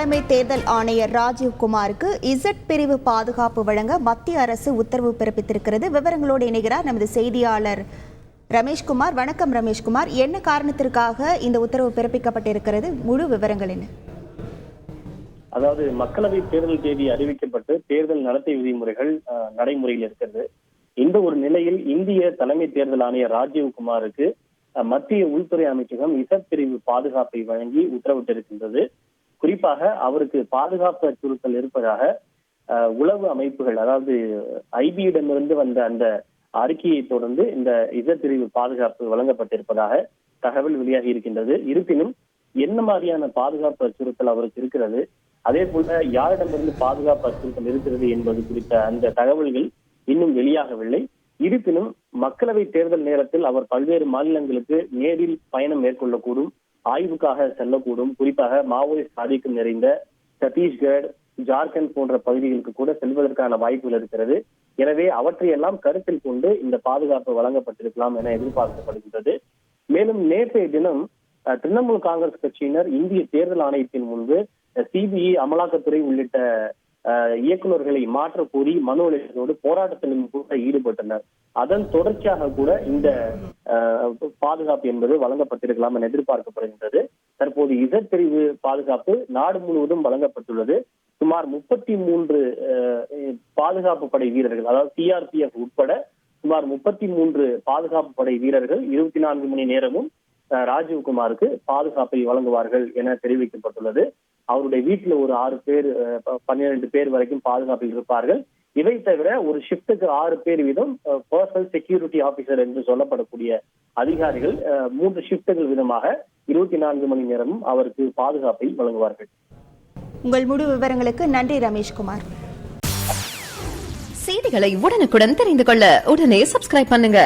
தலைமை தேர்தல் ஆணையர் ராஜீவ்குமாருக்கு இசட் பிரிவு பாதுகாப்பு வழங்க மத்திய அரசு உத்தரவு பிறப்பித்திருக்கிறது. விவரங்களோடு இணைகிறார் நமது செய்தியாளர் ரமேஷ்குமார். வணக்கம் ரமேஷ்குமார், என்ன காரணத்திற்காக இந்த உத்தரவு பிறப்பிக்கப்பட்டிருக்கிறது? முழு விவரங்கள் என்ன? அதாவது மக்களவை தேர்தல் தேதி அறிவிக்கப்பட்டு தேர்தல் நடத்தை விதிமுறைகள் நடைமுறையில் இருக்கிறது. இந்த ஒரு நிலையில் இந்திய தலைமை தேர்தல் ஆணையர் ராஜீவ்குமாருக்கு மத்திய உள்துறை அமைச்சகம் இசட் பிரிவு பாதுகாப்பை வழங்கி உத்தரவிட்டிருக்கின்றது. குறிப்பாக அவருக்கு பாதுகாப்பு அச்சுறுத்தல் இருப்பதாக உளவு அமைப்புகள், அதாவது ஐபியிடமிருந்து வந்த அந்த அறிக்கையை தொடர்ந்து இந்த இசட் பிரிவு பாதுகாப்பு வழங்கப்பட்டிருப்பதாக தகவல் வெளியாகி இருக்கின்றது. இருப்பினும் என்ன மாதிரியான பாதுகாப்பு அச்சுறுத்தல் அவருக்கு இருக்கிறது, அதே போல யாரிடமிருந்து பாதுகாப்பு அச்சுறுத்தல் இருக்கிறது என்பது குறித்த அந்த தகவல்கள் இன்னும் வெளியாகவில்லை. இருப்பினும் மக்களவை தேர்தல் நேரத்தில் அவர் பல்வேறு மாநிலங்களுக்கு நேரில் பயணம் மேற்கொள்ளக்கூடும், ஆய்வுக்காக செல்லக்கூடும். குறிப்பாக மாவோயிஸ்ட் ஆதிக்கம் நிறைந்த சத்தீஸ்கர், ஜார்க்கண்ட் போன்ற பகுதிகளுக்கு கூட செல்வதற்கான வாய்ப்புகள் இருக்கிறது. எனவே அவற்றையெல்லாம் கருத்தில் கொண்டு இந்த பாதுகாப்பு வழங்கப்பட்டிருக்கலாம் என எதிர்பார்க்கப்படுகின்றது. மேலும் நேற்றைய தினம் திரிணாமுல் காங்கிரஸ் கட்சியினர் இந்திய தேர்தல் ஆணையத்தின் முன்பு சிபிஐ, அமலாக்கத்துறை உள்ளிட்ட இயக்குநர்களை மாற்ற கோரி மனு அளித்ததோடு போராட்டத்திலும் கூட ஈடுபட்டனர். அதன் தொடர்ச்சியாக கூட இந்த பாதுகாப்பு என்பது வழங்கப்பட்டிருக்கலாம் என எதிர்பார்க்கப்படுகின்றது. தற்போது இசட் பிரிவு பாதுகாப்பு நாடு முழுவதும் வழங்கப்பட்டுள்ளது. சுமார் 33 பாதுகாப்பு படை வீரர்கள், அதாவது சிஆர்பிஎஃப் உட்பட சுமார் 33 பாதுகாப்பு படை வீரர்கள் 24 மணி நேரமும் ராஜீவ்குமாருக்கு பாதுகாப்பை வழங்குவார்கள் என தெரிவிக்கப்பட்டுள்ளது. அவருடைய வீட்டில் ஒரு 6 பேர், 12 பேர் வரைக்கும் பாதுகாப்பில் இருப்பார்கள். இவை தவிர ஒரு ஷிப்டுக்கு 6 பேர் வீதம் பர்சனல் செக்யூரிட்டி ஆபீசர் என்று சொல்லப்படக்கூடிய அதிகாரிகள் 3 ஷிப்டுகள் விதமாக 24 மணி நேரமும் அவருக்கு பாதுகாப்பை வழங்குவார்கள். உங்கள் முழு விவரங்களுக்கு நன்றி ரமேஷ்குமார். செய்திகளை உடனுக்குடன் தெரிந்து கொள்ள உடனே சப்ஸ்கிரைப் பண்ணுங்க.